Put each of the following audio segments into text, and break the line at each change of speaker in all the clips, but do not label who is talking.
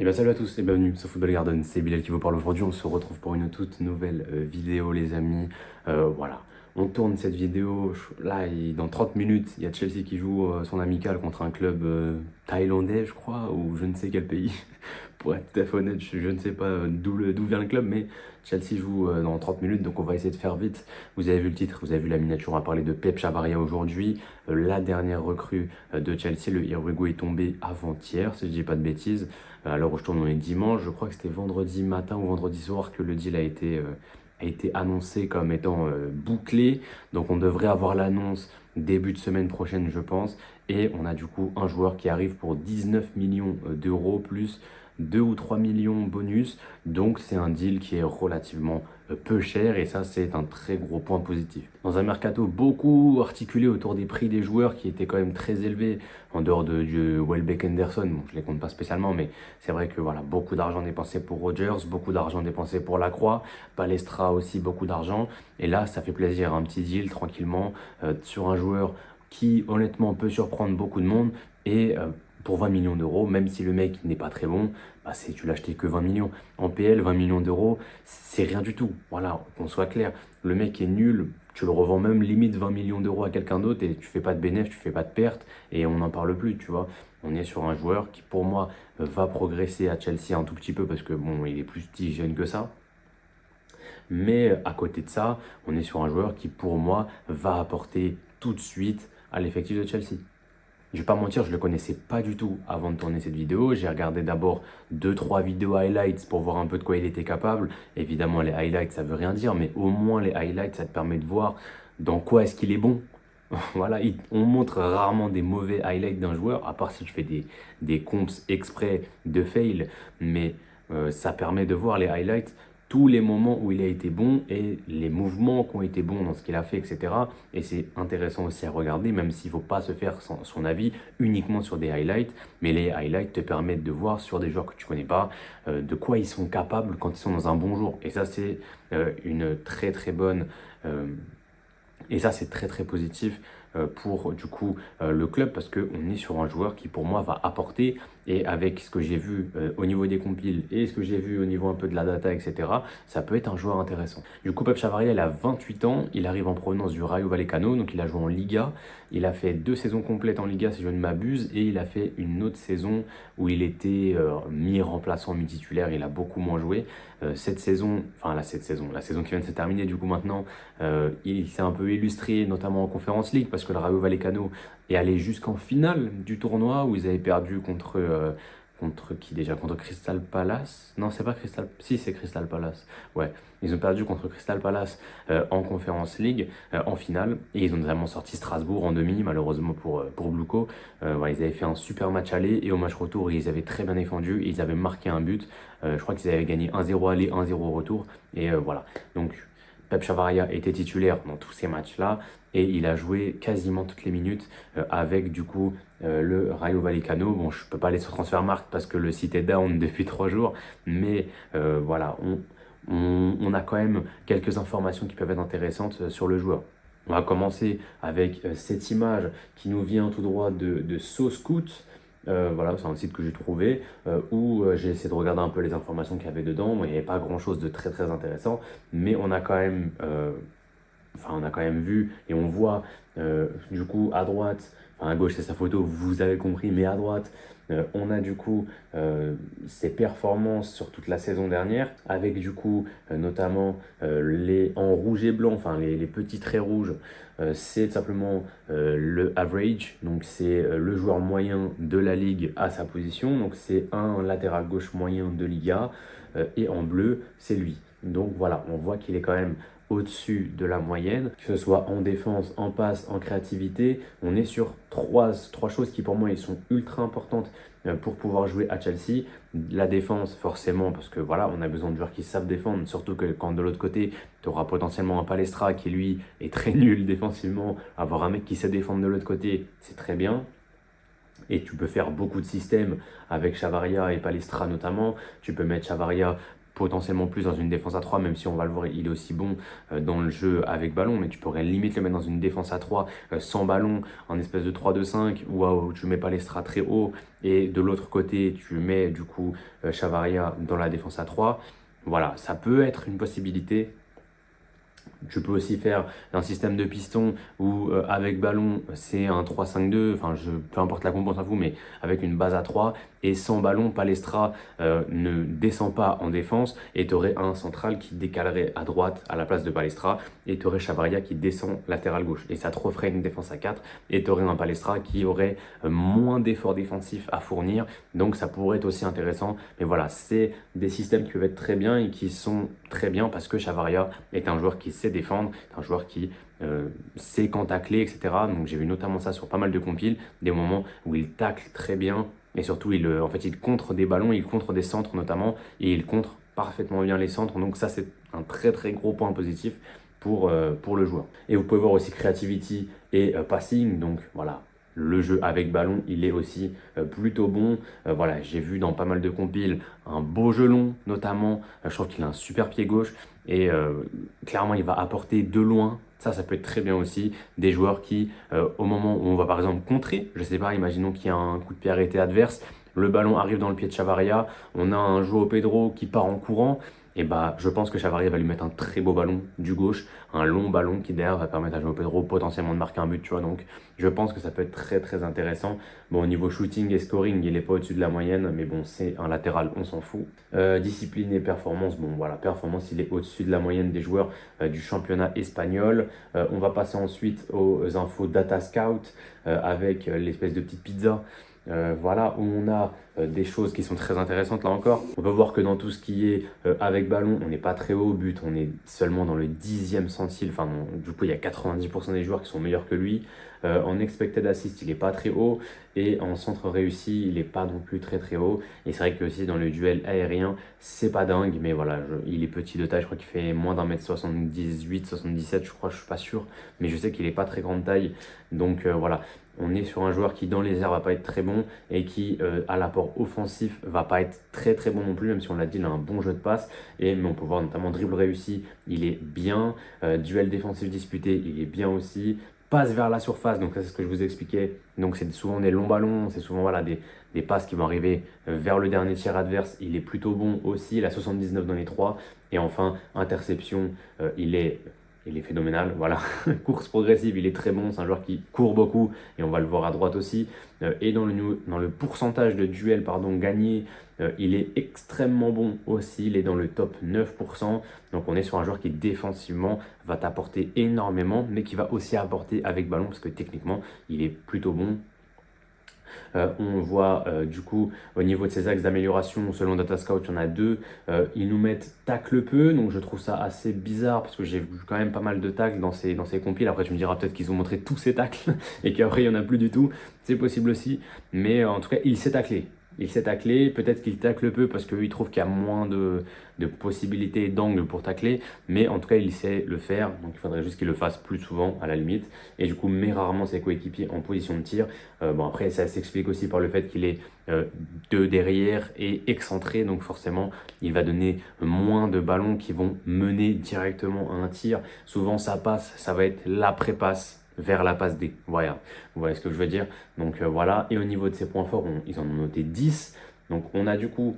Et bien salut à tous et bienvenue sur Football Garden, c'est Bilal qui vous parle aujourd'hui, on se retrouve pour une toute nouvelle vidéo les amis. Voilà, on tourne cette vidéo, là dans 30 minutes, il y a Chelsea qui joue son amical contre un club thaïlandais je crois, ou je ne sais quel pays. Pour être tout à fait honnête, je ne sais pas d'où vient le club, mais Chelsea joue dans 30 minutes, donc on va essayer de faire vite. Vous avez vu le titre, vous avez vu la miniature, on va parler de Pep Chavaria aujourd'hui. La dernière recrue de Chelsea, le Uruguay est tombé avant-hier, si je dis pas de bêtises. À l'heure où je tourne, on est dimanche, je crois que c'était vendredi matin ou vendredi soir que le deal a été annoncé comme étant bouclé. Donc on devrait avoir l'annonce début de semaine prochaine, je pense. Et on a du coup un joueur qui arrive pour 19 millions d'euros plus 2 ou 3 millions bonus. Donc c'est un deal qui est relativement peu cher et ça c'est un très gros point positif. Dans un mercato beaucoup articulé autour des prix des joueurs qui étaient quand même très élevés en dehors du Welbeck Henderson, bon je les compte pas spécialement mais c'est vrai que voilà, beaucoup d'argent dépensé pour Rodgers, beaucoup d'argent dépensé pour Lacroix, Palestra aussi beaucoup d'argent et là ça fait plaisir, un petit deal tranquillement sur un joueur qui honnêtement peut surprendre beaucoup de monde et pour 20 millions d'euros, même si le mec n'est pas très bon, bah tu l'as acheté que 20 millions. En PL, 20 millions d'euros, c'est rien du tout. Voilà, qu'on soit clair. Le mec est nul, tu le revends même limite 20 millions d'euros à quelqu'un d'autre et tu fais pas de bénéfice, tu fais pas de perte et on n'en parle plus, tu vois. On est sur un joueur qui, pour moi, va progresser à Chelsea un tout petit peu parce que bon, il est plus petit, jeune que ça. Mais à côté de ça, on est sur un joueur qui, pour moi, va apporter tout de suite à l'effectif de Chelsea. Je vais pas mentir, je le connaissais pas du tout avant de tourner cette vidéo. J'ai regardé d'abord deux trois vidéos highlights pour voir un peu de quoi il était capable. Évidemment, les highlights, ça veut rien dire, mais au moins les highlights, ça te permet de voir dans quoi est-ce qu'il est bon. Voilà, on montre rarement des mauvais highlights d'un joueur, à part si tu fais des comps exprès de fail, mais ça permet de voir les highlights, tous les moments où il a été bon et les mouvements qui ont été bons dans ce qu'il a fait, etc. Et c'est intéressant aussi à regarder, même s'il ne faut pas se faire son avis uniquement sur des highlights, mais les highlights te permettent de voir sur des joueurs que tu ne connais pas, de quoi ils sont capables quand ils sont dans un bon jour. Et ça, c'est une très très bonne... et ça, c'est très très positif pour du coup le club parce qu'on est sur un joueur qui pour moi va apporter et avec ce que j'ai vu au niveau des compiles et ce que j'ai vu au niveau un peu de la data, etc., ça peut être un joueur intéressant. Du coup, Pep Chavaria, il a 28 ans, il arrive en provenance du Rayo Vallecano, donc il a joué en Liga, il a fait 2 saisons complètes en Liga si je ne m'abuse et il a fait une autre saison où il était mi-remplaçant, mi-titulaire, il a beaucoup moins joué. Cette saison, la saison qui vient de se terminer du coup maintenant, il s'est un peu illustré notamment en Conference League parce que le Rayo Vallecano est allé jusqu'en finale du tournoi où ils avaient perdu contre qui déjà? Contre Crystal Palace? Non, c'est pas Crystal... Si, c'est Crystal Palace. Ouais, ils ont perdu contre Crystal Palace en Conference League, en finale. Et ils ont notamment sorti Strasbourg en demi, malheureusement pour Bluco. Ouais, ils avaient fait un super match aller et au match retour, ils avaient très bien défendu et ils avaient marqué un but. Je crois qu'ils avaient gagné 1-0 aller, 1-0 retour. Et voilà. Donc, Pep Chavaria était titulaire dans tous ces matchs-là et il a joué quasiment toutes les minutes avec du coup le Rayo Vallecano. Bon, je peux pas aller sur Transfermarkt parce que le site est down depuis 3 jours, mais voilà, on a quand même quelques informations qui peuvent être intéressantes sur le joueur. On va commencer avec cette image qui nous vient tout droit de SoScout. Voilà, c'est un site que j'ai trouvé où j'ai essayé de regarder un peu les informations qu'il y avait dedans. Bon, il n'y avait pas grand chose de très très intéressant, mais on a quand même, on a quand même vu et on voit du coup à droite, enfin à gauche c'est sa photo, vous avez compris, mais à droite, on a du coup ses performances sur toute la saison dernière, avec du coup notamment les en rouge et blanc, enfin les petits traits rouges, c'est simplement le average, donc c'est le joueur moyen de la ligue à sa position, donc c'est un latéral gauche moyen de Liga, et en bleu c'est lui. Donc voilà, on voit qu'il est quand même au-dessus de la moyenne, que ce soit en défense, en passe, en créativité. On est sur trois choses qui pour moi ils sont ultra importantes pour pouvoir jouer à Chelsea. La défense forcément parce que voilà, on a besoin de joueurs qui savent défendre, surtout que quand de l'autre côté tu auras potentiellement un Palestra qui lui est très nul défensivement, avoir un mec qui sait défendre de l'autre côté, c'est très bien. Et tu peux faire beaucoup de systèmes avec Chavaria et Palestra notamment. Tu peux mettre Chavaria potentiellement plus dans une défense à 3, même si on va le voir, il est aussi bon dans le jeu avec ballon, mais tu pourrais limite le mettre dans une défense à 3 sans ballon, en espèce de 3-2-5, où tu mets Palestra très haut, et de l'autre côté, tu mets du coup Chavaria dans la défense à 3. Voilà, ça peut être une possibilité. Tu peux aussi faire un système de piston où avec ballon c'est un 3-5-2, enfin peu importe la compo, on s'en fout, mais avec une base à 3 et sans ballon, Palestra ne descend pas en défense et tu aurais un central qui décalerait à droite à la place de Palestra et tu aurais Chavaria qui descend latéral gauche et ça te referait une défense à 4 et tu aurais un Palestra qui aurait moins d'efforts défensifs à fournir, donc ça pourrait être aussi intéressant. Mais voilà, c'est des systèmes qui peuvent être très bien et qui sont très bien parce que Chavaria est un joueur qui sait défendre, un joueur qui sait quand tacler, etc. Donc j'ai vu notamment ça sur pas mal de compiles, des moments où il tacle très bien et surtout en fait, il contre des ballons, il contre des centres notamment et il contre parfaitement bien les centres. Donc ça c'est un très très gros point positif pour le joueur. Et vous pouvez voir aussi creativity et passing, donc voilà. Le jeu avec ballon, il est aussi plutôt bon. Voilà, j'ai vu dans pas mal de compiles un beau jeu long, notamment. Je trouve qu'il a un super pied gauche et clairement, il va apporter de loin. Ça peut être très bien aussi. Des joueurs qui, au moment où on va par exemple contrer, je sais pas, imaginons qu'il y a un coup de pied arrêté adverse, le ballon arrive dans le pied de Chavaria, on a un João Pedro qui part en courant. Et bah, je pense que Chavaria va lui mettre un très beau ballon du gauche, un long ballon qui derrière va permettre à João Pedro potentiellement de marquer un but, tu vois. Donc, je pense que ça peut être très très intéressant. Bon, au niveau shooting et scoring, il n'est pas au-dessus de la moyenne, mais bon, c'est un latéral, on s'en fout. Discipline et performance, bon voilà, performance, il est au-dessus de la moyenne des joueurs du championnat espagnol. On va passer ensuite aux infos Data Scout avec l'espèce de petite pizza. Voilà, où on a des choses qui sont très intéressantes là encore. On peut voir que dans tout ce qui est avec ballon, on n'est pas très haut au but, on est seulement dans le 10e centile. Enfin, non, du coup, il y a 90% des joueurs qui sont meilleurs que lui. En expected assist, il n'est pas très haut. Et en centre réussi, il n'est pas non plus très très haut. Et c'est vrai que aussi dans le duel aérien, c'est pas dingue. Mais voilà, il est petit de taille, je crois qu'il fait moins d'un mètre 78, 77, je crois, je suis pas sûr. Mais je sais qu'il n'est pas très grande taille. Donc voilà. On est sur un joueur qui dans les airs va pas être très bon et qui à l'apport offensif va pas être très très bon non plus, même si on l'a dit, il a un bon jeu de passe. Mais on peut voir notamment dribble réussi, il est bien. Duel défensif disputé, il est bien aussi. Passe vers la surface, donc ça c'est ce que je vous expliquais. Donc c'est souvent des longs ballons, c'est souvent voilà, des passes qui vont arriver vers le dernier tiers adverse. Il est plutôt bon aussi, il a 79 dans les 3. Et enfin, interception, il est phénoménal, voilà. Course progressive, il est très bon, c'est un joueur qui court beaucoup et on va le voir à droite aussi. Et dans le pourcentage de duels gagnés, il est extrêmement bon aussi, il est dans le top 9%. Donc on est sur un joueur qui défensivement va t'apporter énormément, mais qui va aussi apporter avec ballon parce que techniquement, il est plutôt bon. On voit du coup au niveau de ses axes d'amélioration, selon Data Scout, il y en a deux. Ils nous mettent tacle peu, donc je trouve ça assez bizarre parce que j'ai vu quand même pas mal de tacles dans ces compiles. Après, tu me diras peut-être qu'ils ont montré tous ces tacles et qu'après il n'y en a plus du tout. C'est possible aussi, mais en tout cas, il sait tacler. Il sait tacler, peut-être qu'il tacle peu parce qu'il trouve qu'il y a moins de possibilités d'angles pour tacler, mais en tout cas il sait le faire, donc il faudrait juste qu'il le fasse plus souvent à la limite, et du coup met rarement ses coéquipiers en position de tir. Bon après ça s'explique aussi par le fait qu'il est de derrière et excentré, donc forcément il va donner moins de ballons qui vont mener directement à un tir. Souvent ça passe, ça va être l'après-passe vers la passe D. Voilà, vous voyez ce que je veux dire. Donc voilà, et au niveau de ses points forts, ils en ont noté 10. Donc on a du coup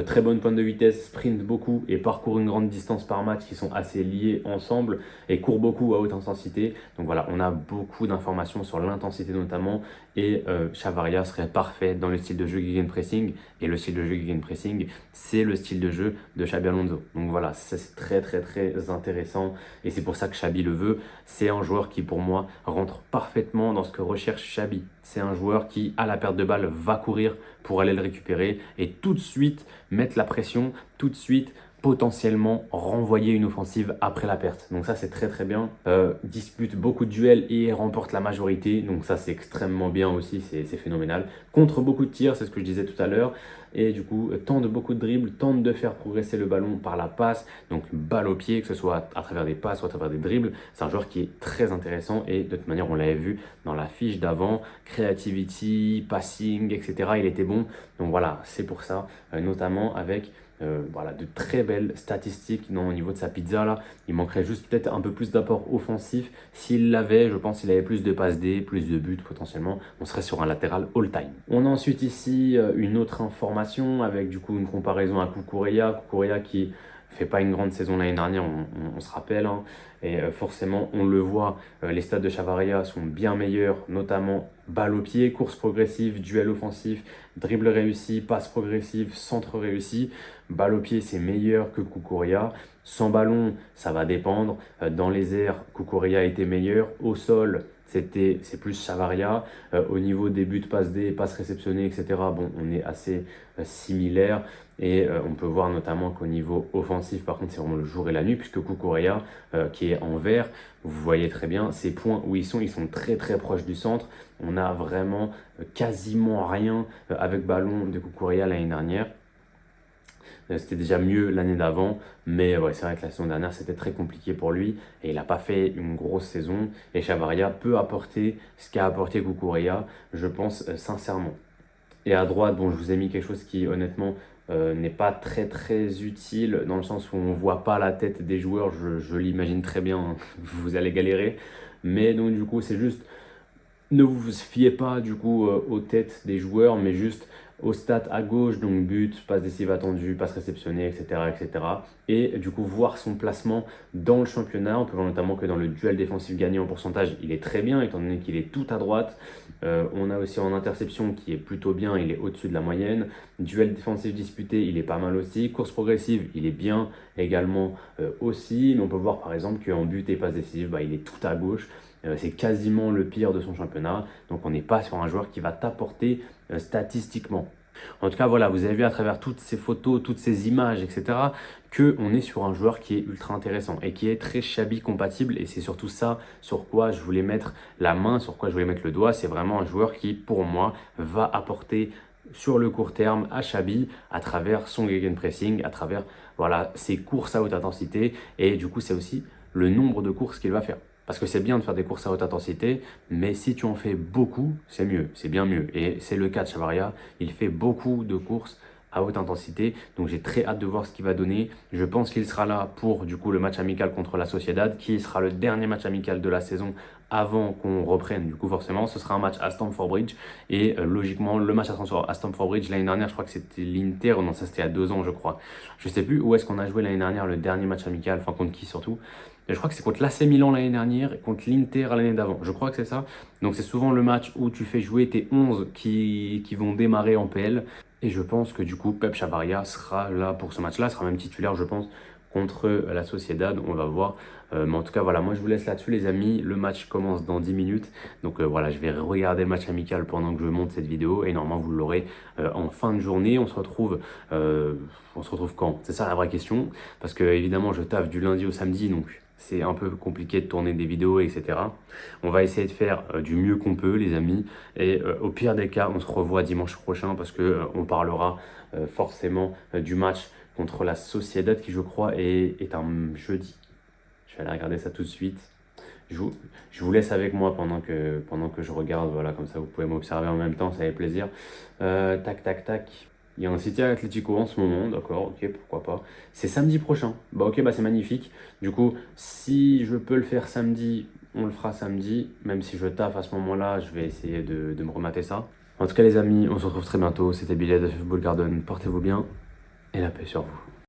très bonne pointe de vitesse, sprint beaucoup et parcourt une grande distance par match qui sont assez liés ensemble et court beaucoup à haute intensité. Donc voilà, on a beaucoup d'informations sur l'intensité notamment et Chavaria serait parfait dans le style de jeu gegenpressing et le style de jeu gegenpressing, c'est le style de jeu de Xabi Alonso. Donc voilà, ça c'est très très très intéressant et c'est pour ça que Xabi le veut. C'est un joueur qui pour moi rentre parfaitement dans ce que recherche Xabi. C'est un joueur qui à la perte de balle va courir pour aller le récupérer et tout de suite mettre la pression, tout de suite potentiellement renvoyer une offensive après la perte. Donc ça c'est très très bien. Dispute beaucoup de duels et remporte la majorité. Donc ça c'est extrêmement bien aussi, c'est phénoménal. Contre beaucoup de tirs, c'est ce que je disais tout à l'heure. Et du coup tente beaucoup de dribbles, tente de faire progresser le ballon par la passe. Donc balle au pied, que ce soit à travers des passes ou à travers des dribbles. C'est un joueur qui est très intéressant et de toute manière on l'avait vu dans la fiche d'avant. Creativity, passing, etc. Il était bon. Donc voilà, c'est pour ça, notamment avec Voilà, de très belles statistiques au niveau de sa pizza là. Il manquerait juste peut-être un peu plus d'apport offensif. S'il l'avait, je pense qu'il avait plus de passes D, plus de buts potentiellement. On serait sur un latéral all-time. On a ensuite ici une autre information avec du coup une comparaison à Cucurella. Cucurella qui fait pas une grande saison l'année dernière, on se rappelle. Hein. Et forcément, on le voit, les stats de Chavarria sont bien meilleurs, notamment balle au pied, course progressive, duel offensif, dribble réussi, passe progressive, centre réussi. Balle au pied, c'est meilleur que Cucurella. Sans ballon, ça va dépendre. Dans les airs, Cucurella était meilleur. Au sol, c'est plus Chavarria. Au niveau des buts, passes D, passes réceptionnées, etc., bon, on est assez similaire. Et on peut voir notamment qu'au niveau offensif, par contre, c'est vraiment le jour et la nuit, puisque Cucurella, qui est en vert, vous voyez très bien ces points où ils sont très très proches du centre. On a vraiment quasiment rien avec ballon de Cucurella l'année dernière. C'était déjà mieux l'année d'avant, mais ouais, c'est vrai que la saison dernière, c'était très compliqué pour lui et il n'a pas fait une grosse saison. Et Chavarria peut apporter ce qu'a apporté Cucurella, je pense sincèrement. Et à droite, bon, je vous ai mis quelque chose qui, honnêtement, n'est pas très très utile dans le sens où on ne voit pas la tête des joueurs. Je l'imagine très bien, hein. Vous allez galérer. Mais donc, du coup, c'est juste, ne vous fiez pas du coup aux têtes des joueurs, mais juste aux stats à gauche, donc but, passe décisive attendue, passe réceptionnée, etc., etc. Et du coup, voir son placement dans le championnat. On peut voir notamment que dans le duel défensif gagné en pourcentage, il est très bien, étant donné qu'il est tout à droite. On a aussi en interception qui est plutôt bien, il est au-dessus de la moyenne. Duel défensif disputé, il est pas mal aussi. Course progressive, il est bien également aussi. Mais on peut voir par exemple qu'en but et passe décisive, bah, il est tout à gauche. C'est quasiment le pire de son championnat. Donc on n'est pas sur un joueur qui va t'apporter statistiquement. En tout cas, voilà, vous avez vu à travers toutes ces photos, toutes ces images, etc., qu'on est sur un joueur qui est ultra intéressant et qui est très Xabi compatible. Et c'est surtout ça sur quoi je voulais mettre la main, sur quoi je voulais mettre le doigt. C'est vraiment un joueur qui, pour moi, va apporter sur le court terme à Xabi à travers son gegenpressing, à travers voilà, ses courses à haute intensité. Et du coup, c'est aussi le nombre de courses qu'il va faire. Parce que c'est bien de faire des courses à haute intensité, mais si tu en fais beaucoup, c'est mieux, c'est bien mieux. Et c'est le cas de Chavarria, il fait beaucoup de courses à haute intensité, donc j'ai très hâte de voir ce qu'il va donner. Je pense qu'il sera là pour du coup le match amical contre la Sociedad, qui sera le dernier match amical de la saison avant qu'on reprenne. Du coup forcément, ce sera un match à Stamford Bridge, et logiquement le match à Stamford Bridge l'année dernière, je crois que c'était l'Inter, non ça c'était il y a 2 ans je crois. Je sais plus où est-ce qu'on a joué l'année dernière le dernier match amical, enfin contre qui surtout. Et je crois que c'est contre l'AC Milan l'année dernière et contre l'Inter l'année d'avant. Je crois que c'est ça. Donc c'est souvent le match où tu fais jouer tes 11 qui vont démarrer en PL. Et je pense que du coup, Pep Chavarria sera là pour ce match-là, sera même titulaire, je pense, contre la Sociedad. On va voir. Mais en tout cas, voilà, moi je vous laisse là-dessus, les amis. Le match commence dans 10 minutes. Donc voilà, je vais regarder le match amical pendant que je monte cette vidéo. Et normalement, vous l'aurez en fin de journée. On se retrouve quand? C'est ça la vraie question. Parce que évidemment, je taffe du lundi au samedi. Donc c'est un peu compliqué de tourner des vidéos, etc. On va essayer de faire du mieux qu'on peut, les amis. Et au pire des cas, on se revoit dimanche prochain parce que on parlera forcément du match contre la Sociedad qui, je crois, est un jeudi. Je vais aller regarder ça tout de suite. Je vous laisse avec moi pendant que je regarde. Voilà, comme ça, vous pouvez m'observer en même temps, ça fait plaisir. Tac, tac, tac. Il y a un City Atlético en ce moment, d'accord, ok, pourquoi pas. C'est samedi prochain. Bah ok, bah c'est magnifique. Du coup, si je peux le faire samedi, on le fera samedi. Même si je taffe à ce moment-là, je vais essayer de me remater ça. En tout cas, les amis, on se retrouve très bientôt. C'était Bilal de Football Garden. Portez-vous bien et la paix sur vous.